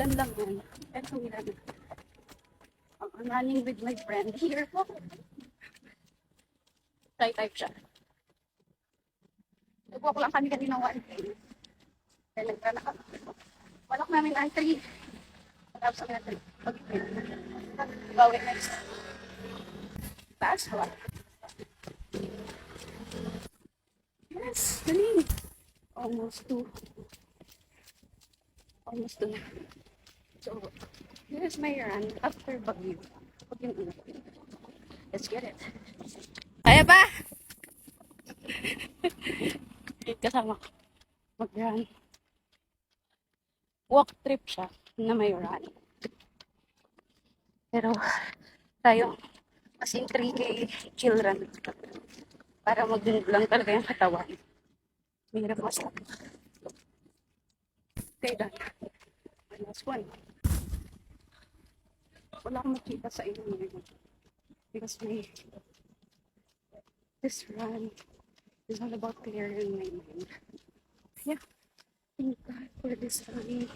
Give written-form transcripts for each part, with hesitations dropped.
Yan lang yun. Ito yan. I'm running with my friend here. Type siya. Nag-walk lang kami kanina 1K. Then nagkana ka. Walak namin ang 3. Tapos kami na 3. Bawi next. Taas ba? Yes, dali. Almost 2. Almost 2. So, here's my run after Baguio. Let's get it. Kaya ba? Kasama ko. Mag-run. Walk trip siya na may run. Pero, tayo, as in 3K chill run. Para mag-dund lang talaga yung katawan. Mahirap masok. Okay, done. Last one. Wala akong makita sa inyo ngayon. Because this run is all about clearing my mind. Yeah. Thank God for this run.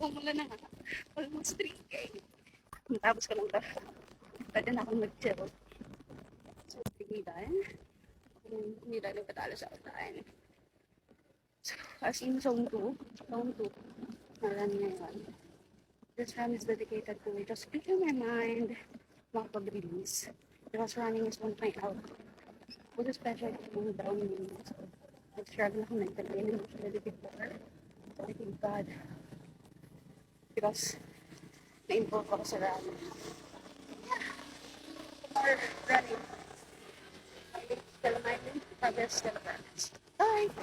Wala na nga. Almost 3K. Tapos ko lang ito. Pwede na akong mag-chill. So, hindi dahil. Hindi dahil nagkatalo sa utaan. So, as in zone 2. Zone 2. Naran ngayon. This run is dedicated to just clear my mind, makapag-release. Because running is one night out. But especially kung down yun. So, nag-struggle ako mentally and emotionally before. So, I thank God. Because, na-involve ako sa running. Yeah. Or running. Still my progress, still progress. Bye!